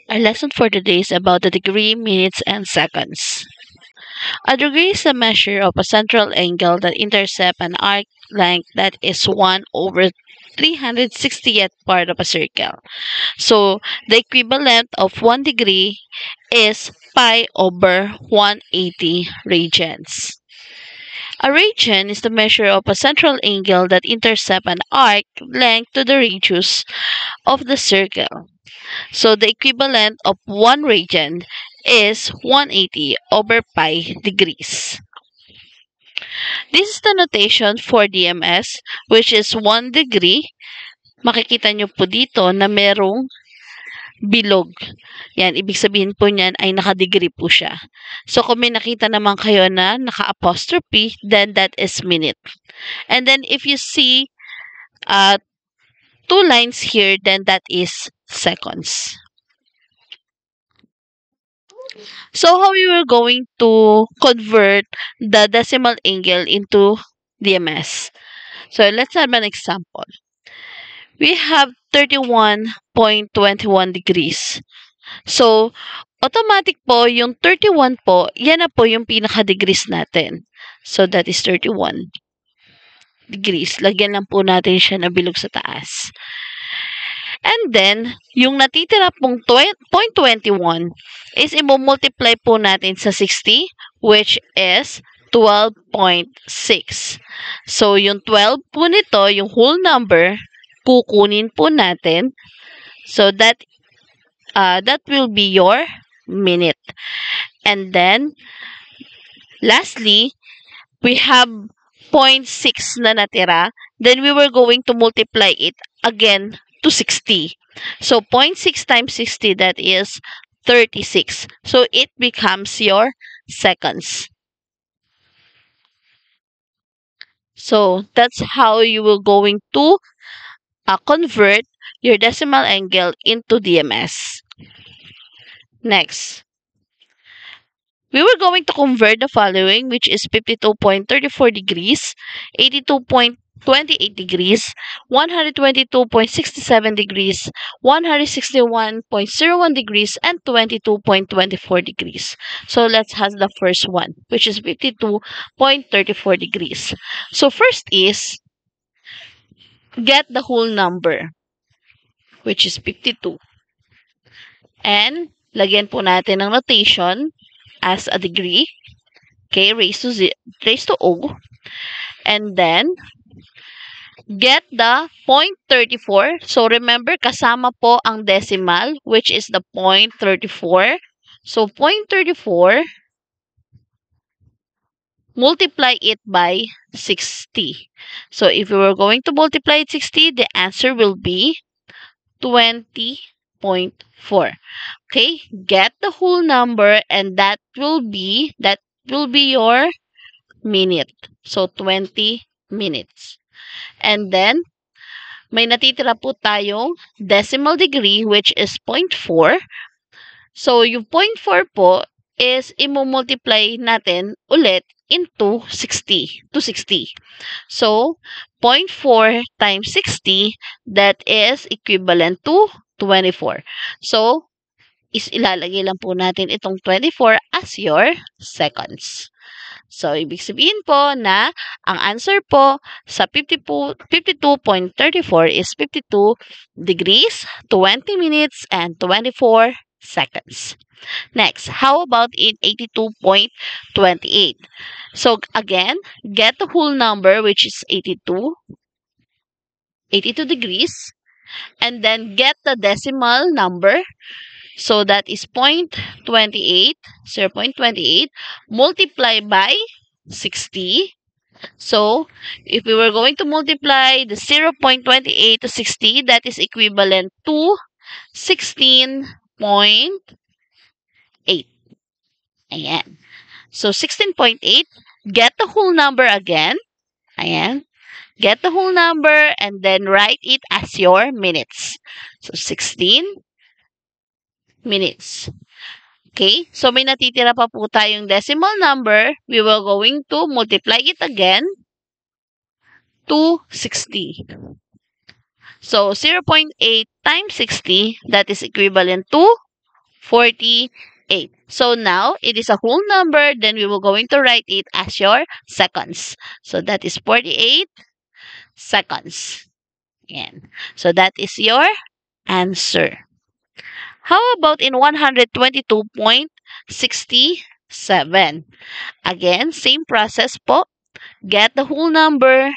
Our lesson for today is about the degree, minutes, and seconds. A degree is a measure of a central angle that intercepts an arc length that is 1 over 360th part of a circle. So, the equivalent of 1 degree is pi over 180 radians. A radian is the measure of a central angle that intercepts an arc length to the radius of the circle. So the equivalent of 1 radian is 180 over pi degrees. This is the notation for DMS, which is 1 degree. Makikita nyo po dito na merong bilog. Yan, ibig sabihin po niyan ay nakadegree po siya. So kung may nakita naman kayo na naka-apostrophe, then that is minute. And then if you see 2 lines here, then that is seconds. So how we were going to convert the decimal angle into DMS? So let's have an example. We have 31.21 degrees. So automatic po yung 31 po, yan na po yung pinaka-degrees natin. So that is 31 degrees. Lagyan lang po natin siya na bilog sa taas. And then, yung natitira pong 0.21 is i-multiply po natin sa 60, which is 12.6. So, yung 12 po nito, yung whole number, kukunin po natin. So, that will be your minute. And then, lastly, we have 0.6 na natira. Then, we were going to multiply it again to 60. So 0.6 times 60, that is 36. So it becomes your seconds. So that's how you will going to convert your decimal angle into DMS. Next, we were going to convert the following, which is 52.34 degrees, 82.28 degrees, 122.67 degrees, 161.01 degrees, and 22.24 degrees. So let's have the first one, which is 52.34 degrees. So first is get the whole number, which is 52. And lagyan po natin ng notation as a degree, okay, raised to O. And then get the 0.34. So remember, kasama po ang decimal, which is the 0.34. So 0.34, multiply it by 60. So if we were going to multiply it 60, the answer will be 20.4. Okay, get the whole number, and that will be your minute. So 20 minutes. And then may natitira po tayong decimal degree, which is 0.4. So yung 0.4 po is i-multiply natin ulit into 60 to 60. So 0.4 times 60, that is equivalent to 24. So ilalagay lang po natin itong 24 as your seconds. So, ibig sabihin po na ang answer po sa 52.34 is 52 degrees, 20 minutes, and 24 seconds. Next, how about in 82.28? So, again, get the whole number, which is 82 degrees, and then get the decimal number. So that is 0.28, multiply by 60. So if we were going to multiply the 0.28 to 60, that is equivalent to 16.8. Ayan. So 16.8, get the whole number again. Ayan. Get the whole number and then write it as your minutes. So 16 minutes. Okay? So, may natitira pa po tayong decimal number. We will going to multiply it again to 60. So 0.8 times 60, that is equivalent to 48. So now it is a whole number, then we will going to write it as your seconds. So that is 48 seconds. Yan. So that is your answer. How about in 122.67? Again, same process po. Get the whole number.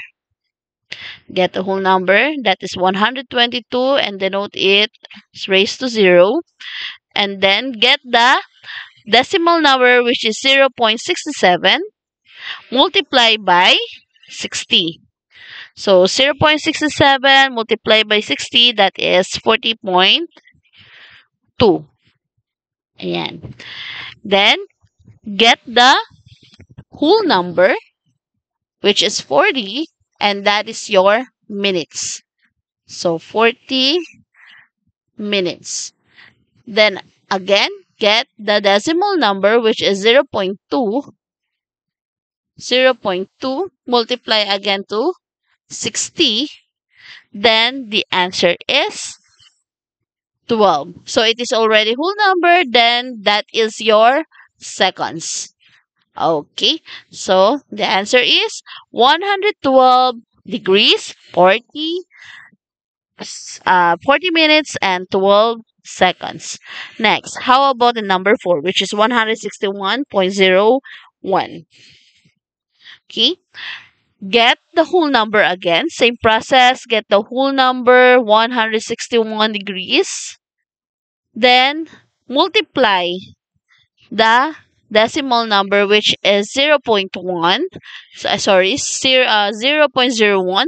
Get the whole number. That is 122 and denote it raised to 0. And then get the decimal number, which is 0.67, multiply by 60. So 0.67 multiplied by 60, that is 40.2. Ayan. Then, get the whole number, which is 40, and that is your minutes. So 40 minutes. Then, again, get the decimal number, which is 0.2. 0.2 multiply again to 60. Then, the answer is 12. So, it is already whole number. Then, that is your seconds. Okay. So, the answer is 112 degrees, 40 minutes, and 12 seconds. Next, how about the number 4, which is 161.01? Okay. Get the whole number again. Same process. Get the whole number, 161 degrees. Then, multiply the decimal number, which is 0.1. Sorry, 0.01.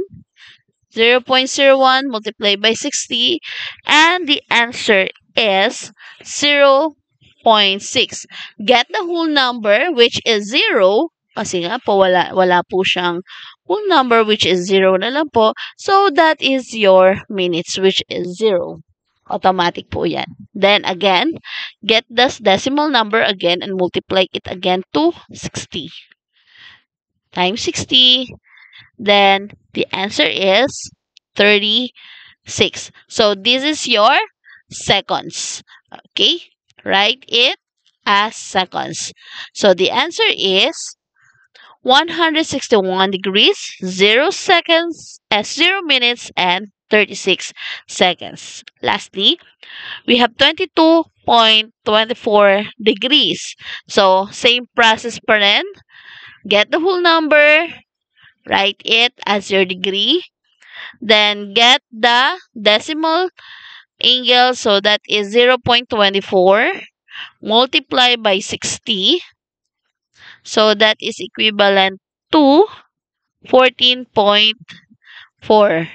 0.01 multiplied by 60, and the answer is 0.6. Get the whole number, which is 0, kasi nga po wala po siyang whole number, which is 0 na lang po. So that is your minutes, which is 0. Automatic po yan. Then again, get this decimal number again and multiply it again to 60. Times 60. Then the answer is 36. So this is your seconds. Okay? Write it as seconds. So the answer is 161 degrees, 0 seconds, 0 minutes, and 36 seconds. Lastly, we have 22.24 degrees. So, same process pa rin. Get the whole number, write it as your degree, then get the decimal angle, so that is 0.24, multiply by 60, so that is equivalent to 14.4.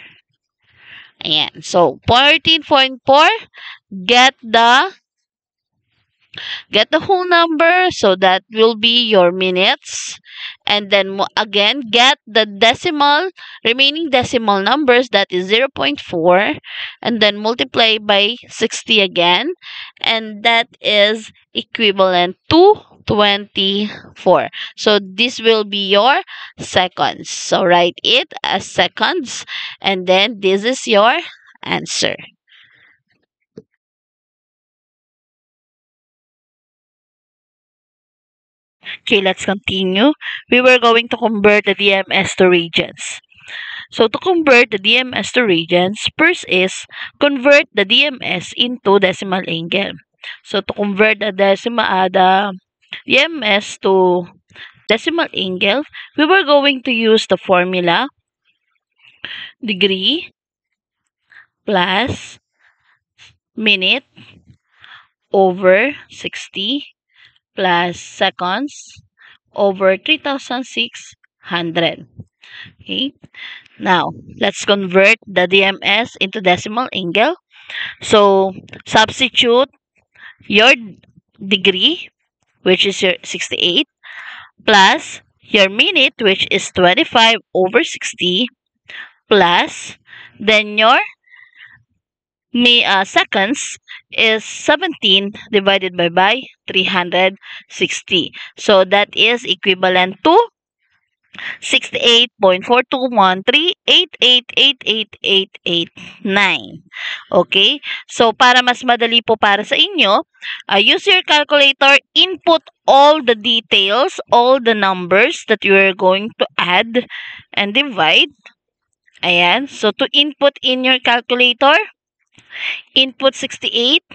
Ayan. So, 14.4, get the whole number, so that will be your minutes. And then again, get the remaining decimal numbers, that is 0.4, and then multiply by 60 again, and that is equivalent to 24. So this will be your seconds. So write it as seconds, and then this is your answer. Okay, let's continue. We were going to convert the DMS to radians. So to convert the DMS to radians, first is convert the DMS into decimal angle. So to convert the DMS to decimal angle, we were going to use the formula degree plus minute over 60 plus seconds over 3,600. Okay. Now, let's convert the DMS into decimal angle. So, substitute your degree, which is your 68, plus your minute, which is 25 over 60, plus then your seconds is 17 divided by 360. So that is equivalent to 68.42138 8888889. Okay? So, para mas madali po para sa inyo, use your calculator, input all the details, all the numbers that you are going to add and divide. Ayan. So, to input in your calculator, input 68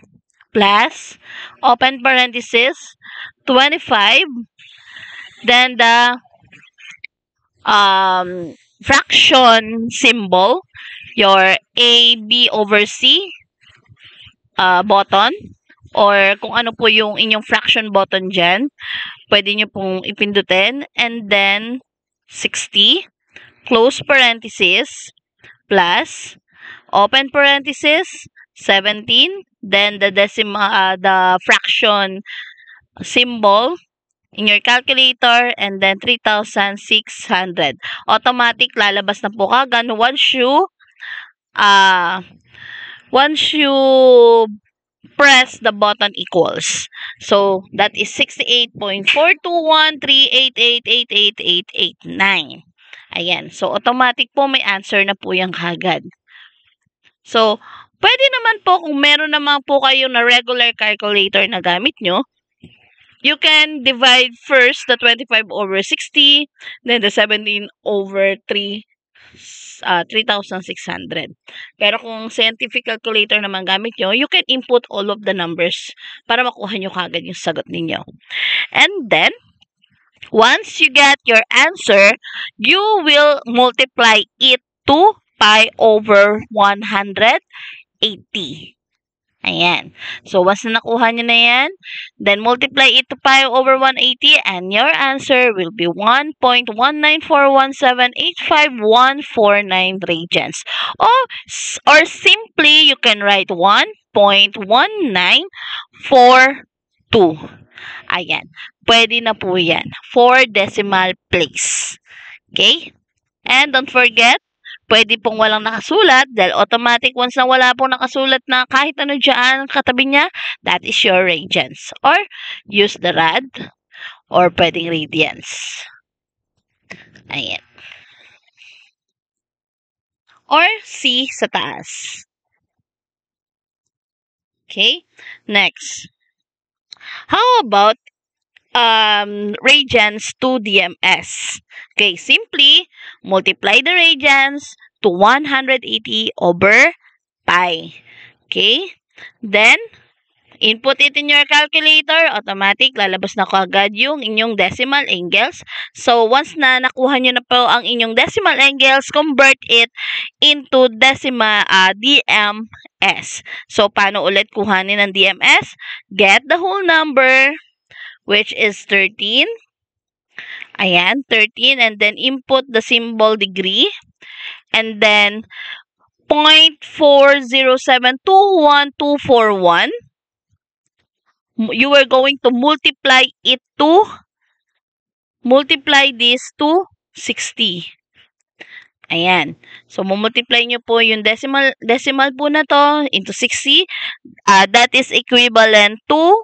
plus, open parenthesis, 25, then the fraction symbol, your A, B over C button, or kung ano po yung inyong fraction button dyan, pwede nyo pong ipindutin, and then 60, close parenthesis, plus, open parenthesis, 17, then the the fraction symbol in your calculator, and then 3,600. Automatic, lalabas na po kagad once you press the button equals. So, that is 68.42138888889. Ayan. So, automatic po may answer na po yung kagad. So, pwede naman po kung meron naman po kayo na regular calculator na gamit nyo, you can divide first the 25 over 60, then the 17 over 3,600. Pero kung scientific calculator naman gamit nyo, you can input all of the numbers para makuha nyo kagad yung sagot ninyo. And then, once you get your answer, you will multiply it to pi over 180. Ayan. So, once na nakuha nyo na yan, then multiply it to pi over 180 and your answer will be 1.1941785,149 radians. Or simply, you can write 1.1942. Ayan. Pwede na po yan. 4 decimal place. Okay? And don't forget, pwede pong walang nakasulat dahil automatic once na wala pong nakasulat na kahit ano dyan katabi niya, that is your radians. Or use the rad or pwedeng radians. Ayan. Or C sa taas. Okay? Next. How about radians to DMS? Okay, simply multiply the radians to 180 over pi. Okay? Then, input it in your calculator, automatic, lalabas na kaagad yung inyong decimal angles. So, once na nakuha nyo na po ang inyong decimal angles, convert it into decimal DMS. So, paano ulit kuhanin ng DMS? Get the whole number, which is 13. Ayan, 13. And then, input the symbol degree. And then, 0.40721,241. You are going to multiply this to 60. Ayan. So, multiply nyo po yung decimal po na to into 60. That is equivalent to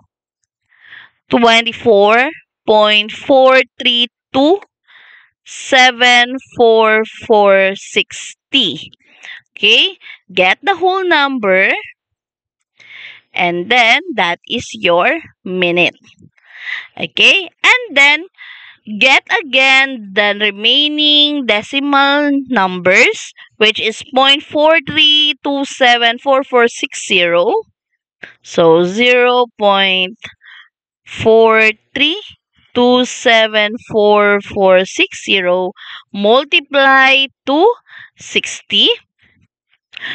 24.432,74460. Okay? Get the whole number. And then, that is your minute. Okay? And then, get again the remaining decimal numbers, which is 0.43274460. So, 0.43274460 multiply to 60.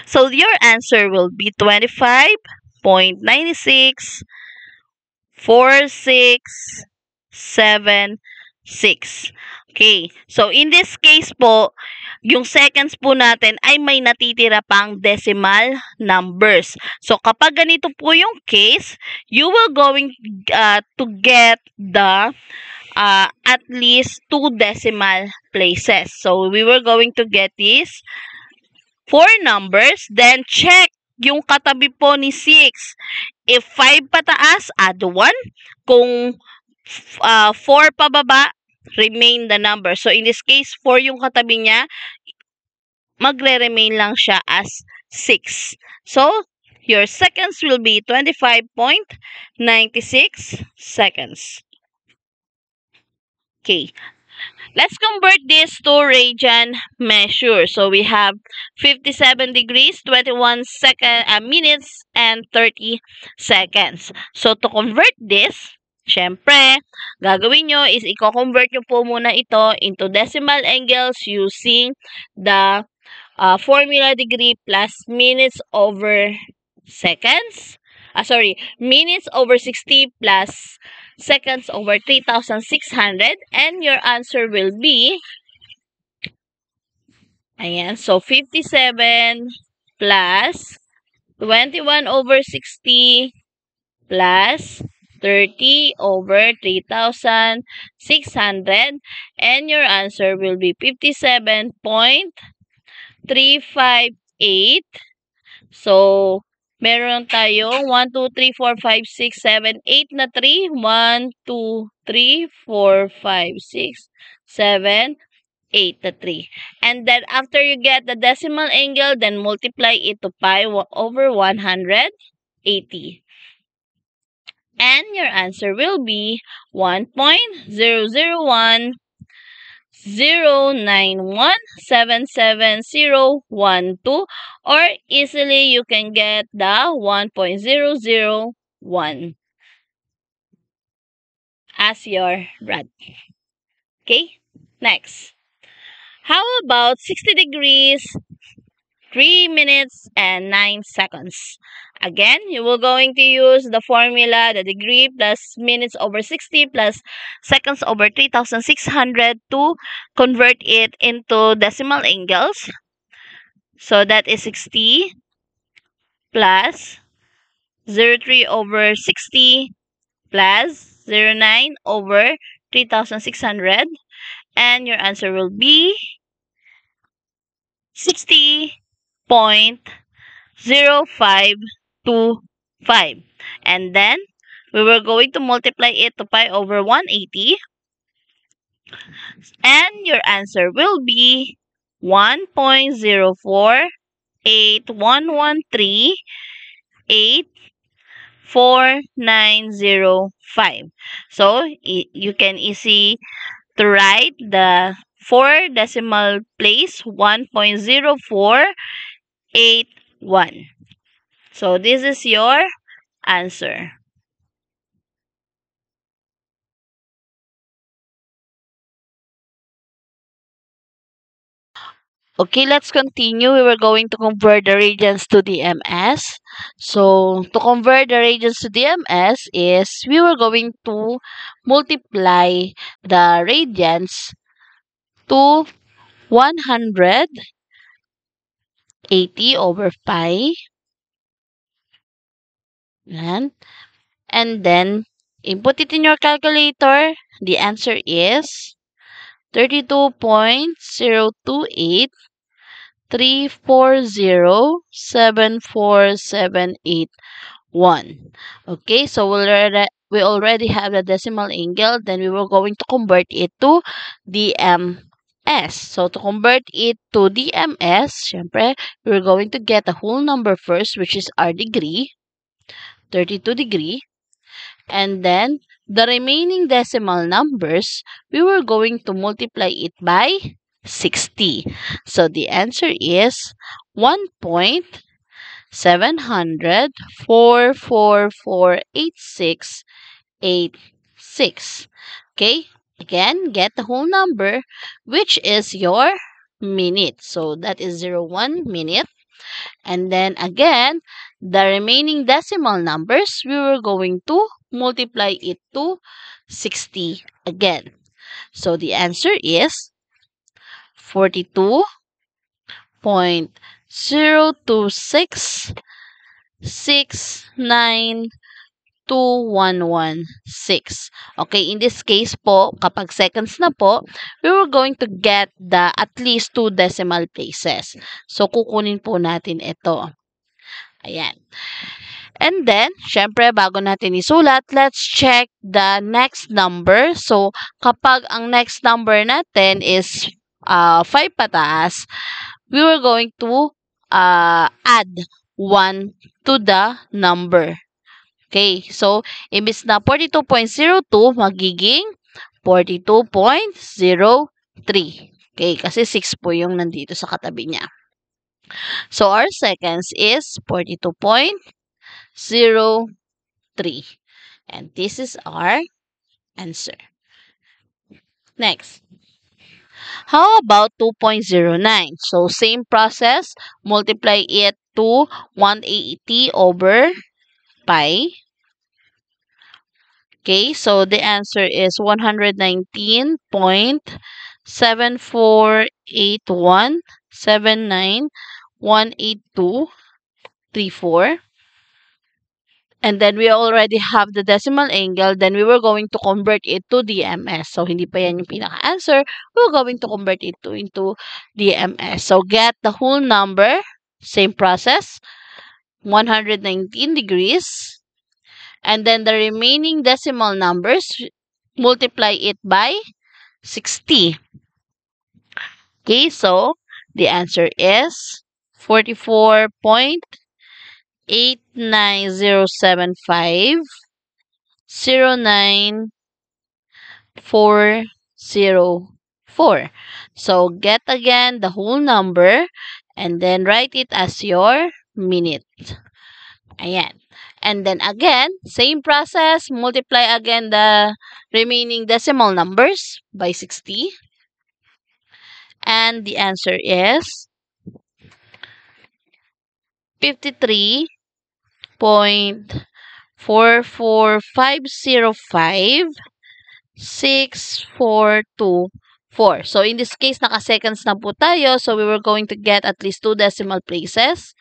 So, your answer will be 25.964676. Okay. So, in this case po, yung seconds po natin ay may natitira pang decimal numbers. So, kapag ganito po yung case, you will going to get the at least 2 decimal places. So, we were going to get these 4 numbers, then check yung katabi po ni 6. If 5 pataas, add 1. Kung 4 pababa, remain the number. So, in this case, 4 yung katabi niya. magre-remain lang siya as 6. So, your seconds will be 25.96 seconds. Okay, let's convert this to radian measure. So, we have 57 degrees, 21 minutes, and 30 seconds. So, to convert this, syempre, gagawin nyo is i-convert nyo po muna ito into decimal angles using the formula degree plus minutes over seconds. Minutes over 60 plus seconds over 3,600. And your answer will be, ayan, so 57 plus 21 over 60 plus 30 over 3,600. And your answer will be 57.358. So, meron tayong 1, 2, 3, 4, 5, 6, 7, 8 na 3. 1, 2, 3, 4, 5, 6, 7, 8 na 3. And then, after you get the decimal angle, then multiply it to pi over 180. And your answer will be 1.001,091,77012, or easily you can get the 1.001 as your rad. Okay, next. How about 60 degrees, 3 minutes, and 9 seconds? Again, you will going to use the formula, the degree plus minutes over 60 plus seconds over 3,600 to convert it into decimal angles. So that is 60 plus 0.3 over 60 plus 0.9 over 3,600. And your answer will be 60.0525. And then, we were going to multiply it to pi over 180. And your answer will be 1.0481138495. So, you can easy to write the 4 decimal place 1.0481. So, this is your answer. Okay, let's continue. We were going to convert the radians to DMS. So, to convert the radians to DMS is we were going to multiply the radians to 180 over pi. And then, input it in your calculator. The answer is 32.028,340,74781. Okay, so we already have the decimal angle. Then we were going to convert it to DMS. So to convert it to DMS, syempre, we're going to get a whole number first, which is our degree, 32 degree. And then, the remaining decimal numbers, we were going to multiply it by 60. So, the answer is 1.700,444,8686. Okay? Again, get the whole number, which is your minute. So, that is 1 minute. And then again, the remaining decimal numbers, we were going to multiply it to 60 again. So the answer is 42.026692116. Okay, in this case po, kapag seconds na po, we were going to get the at least 2 decimal places. So, kukunin po natin ito. Ayan. And then, syempre, bago natin isulat, let's check the next number. So, kapag ang next number natin is 5 pataas, we were going to add 1 to the number. Okay, so imbis na 42.02, magiging 42.03. Okay, kasi 6 po yung nandito sa katabi niya. So, our seconds is 42.03. And this is our answer. Next. How about 2.09? So, same process. Multiply it to 180 over pi. Okay, so the answer is 119.748179.18234. And then we already have the decimal angle. Then we were going to convert it to DMS. So, hindi pa yan yung pinaka-answer. We're going to convert it into DMS. So, get the whole number. Same process. 119 degrees. And then the remaining decimal numbers, multiply it by 60. Okay, so the answer is 44.89075.09404. So get again the whole number and then write it as your minute. Ayan. And then again, same process, multiply again the remaining decimal numbers by 60. And the answer is 53.44505.6424. So, in this case, naka-seconds na po tayo. So, we were going to get at least 2 decimal places.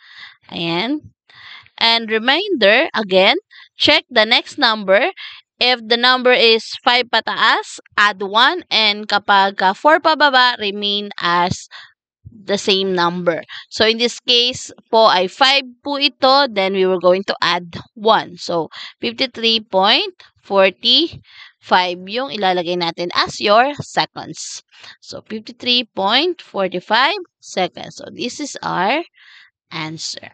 Ayan. And reminder, again, check the next number. If the number is 5 pataas, add 1. And kapag 4 pababa, remain as the same number. So, in this case po ay 5 po ito. Then, we were going to add 1. So, 53.45 yung ilalagay natin as your seconds. So, 53.45 seconds. So, this is our answer.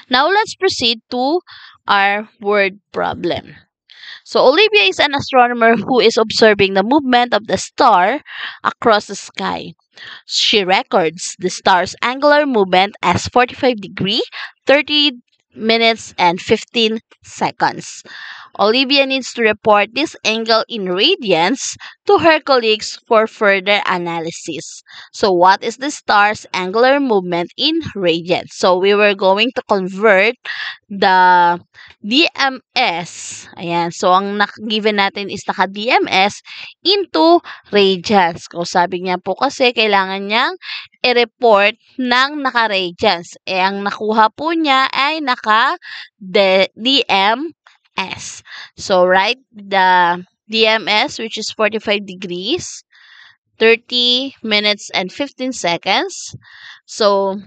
Now, let's proceed to our word problem. So, Olivia is an astronomer who is observing the movement of the star across the sky. She records the star's angular movement as 45 degrees, 30 minutes, and 15 seconds. Olivia needs to report this angle in radians to her colleagues for further analysis. So, what is the star's angular movement in radians? So, we were going to convert the DMS. Ayan. So, ang given natin is naka-DMS into radians. Kung sabi niya po kasi, kailangan niyang i-report ng naka-radians. Ang nakuha po niya ay naka-DMS. So, write the DMS, which is 45 degrees, 30 minutes, and 15 seconds. So,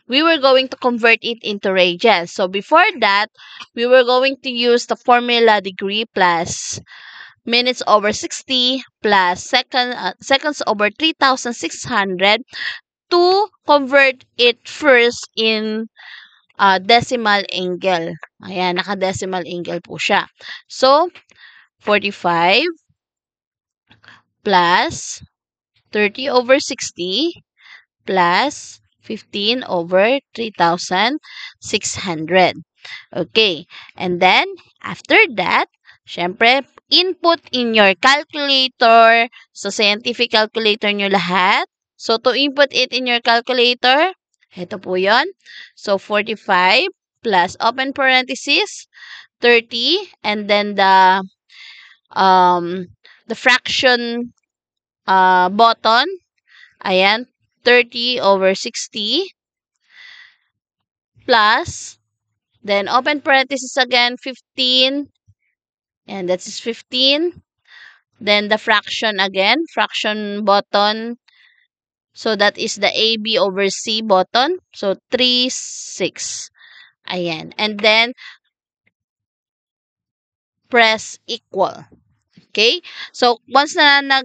we were going to convert it into radians. So, before that, we were going to use the formula degree plus minutes over 60 plus seconds over 3,600 to convert it first in decimal angle. Ayan, naka-decimal angle po siya. So, 45 plus 30 over 60 plus 15 over 3,600. Okay. And then, after that, syempre, input in your calculator. So, scientific calculator nyo lahat. So, to input it in your calculator, ito po yon. So, 45 plus open parenthesis, 30, and then the fraction button, ayan, 30 over 60 plus, then open parenthesis again, 15, and that is 15. Then the fraction again, fraction button, so that is the AB over C button. So, 3, 6. Ayan. And then, press equal. Okay? So, once na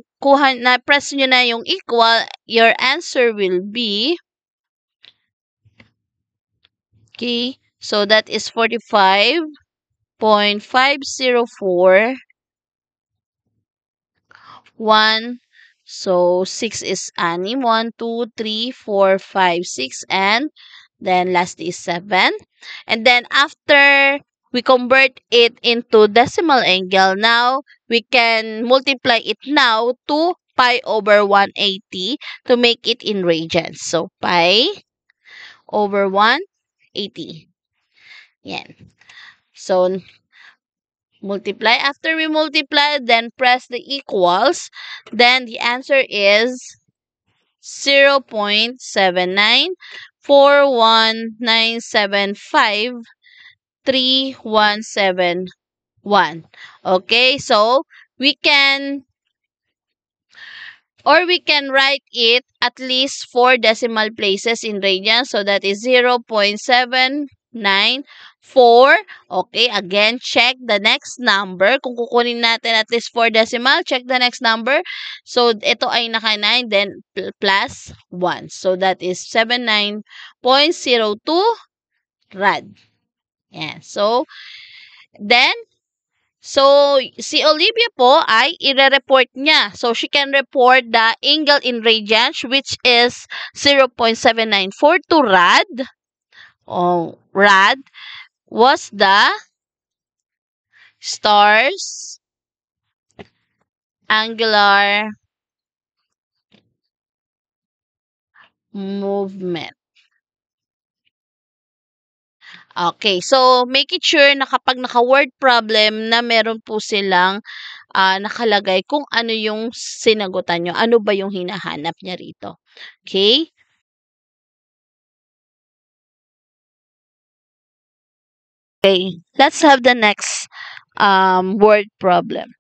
press nyo na yung equal, your answer will be, okay, so that is 45.504 1. So, 6 is anim. 1, 2, 3, 4, 5, 6. And then last is 7. And then after we convert it into decimal angle, now we can multiply it now to pi over 180 to make it in radians. So, pi over 180. Yan. So, multiply. After we multiply, then press the equals. Then the answer is 0.7941975317 Okay, so we can we can write it at least 4 decimal places in radians. So that is 0.794. Okay, again, check the next number. Kung kukunin natin at least 4 decimal, check the next number. So, ito ay naka 9, then plus 1. So, that is 79.02 rad. Yeah. So, then, so, si Olivia po ay ire-report niya. So, she can report the angle in radians which is 0.7942 rad. Oh, rad was the star's angular movement. Okay, so make it sure na kapag naka-word problem na meron po silang nakalagay kung ano yung sinagutan nyo. Ano ba yung hinahanap niya rito. Okay? Okay, let's have the next word problem.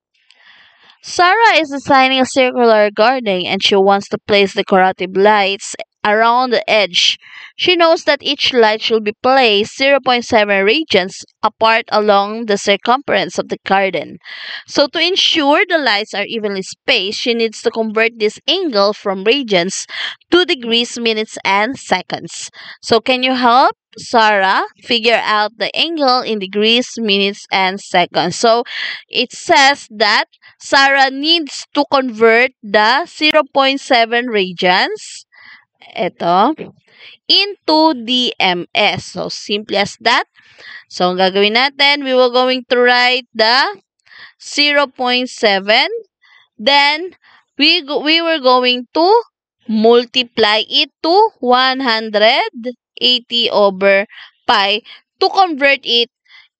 Sarah is designing a circular garden and she wants to place decorative lights around the edge. She knows that each light should be placed 0.7 radians apart along the circumference of the garden. So to ensure the lights are evenly spaced, she needs to convert this angle from radians to degrees, minutes, and seconds. So can you help Sarah figure out the angle in degrees, minutes, and seconds? So it says that Sarah needs to convert the 0.7 radians, ito, into DMS. So, simple as that. So, ang gagawin natin, we will going to write the 0.7. Then, we were going to multiply it to 180 over pi to convert it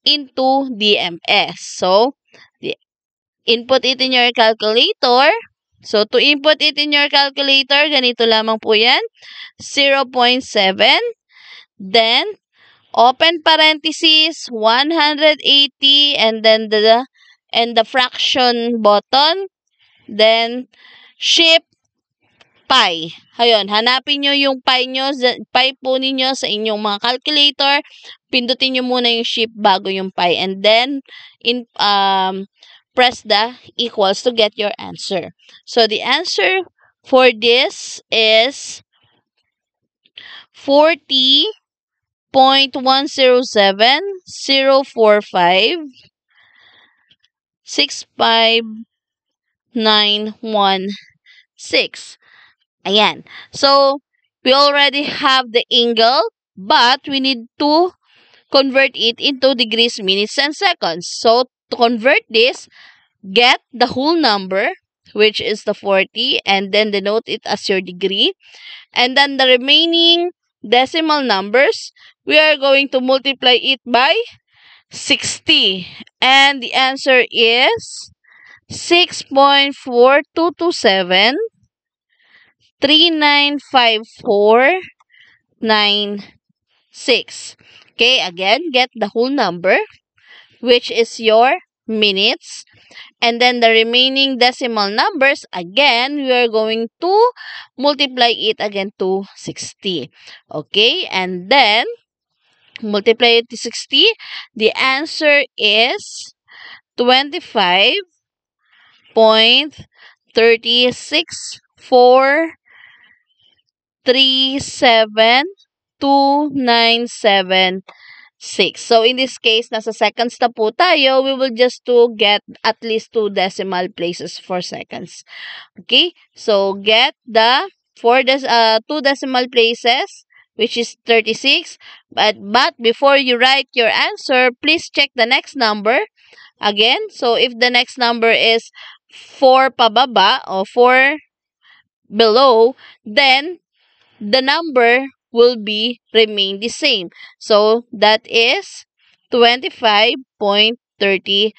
into DMS. So, input it in your calculator. So, to input it in your calculator, ganito lamang po yan. 0.7. Then, open parenthesis, 180, and then the fraction button. Then, shift pi. Ayun, hanapin nyo yung pi nyo, pi po ninyo sa inyong mga calculator. Pindutin nyo muna yung shift bago yung pi. And then, press the equals to get your answer. So, the answer for this is 40.107,045,65916. Ayan. So, we already have the angle, but we need to convert it into degrees, minutes, and seconds. So, to convert this, get the whole number, which is the 40, and then denote it as your degree. And then the remaining decimal numbers, we are going to multiply it by 60. And the answer is 6.4227 395496. Okay, again, get the whole number, which is your minutes. And then the remaining decimal numbers, again, we are going to multiply it again to 60. Okay, and then multiply it to 60. The answer is 25.3 36, 4, 3, 7, 2, 9, 7, 6. So, in this case, nasa seconds na po tayo. We will just to get at least 2 decimal places for seconds. Okay? So, get the 2 decimal places, which is 36. But before you write your answer, please check the next number. Again, so if the next number is 4 pababa or 4 below, then the number will be remain the same. So, that is 25.36.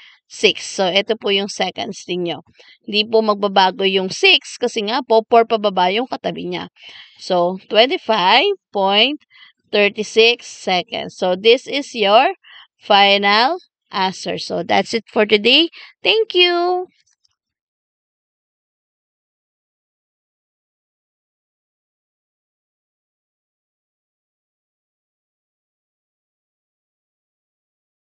So, ito po yung seconds ninyo. Hindi po magbabago yung 6 kasi nga po 4 pababa yung katabi niya. So, 25.36 seconds. So, this is your final answer. So, that's it for today. Thank you!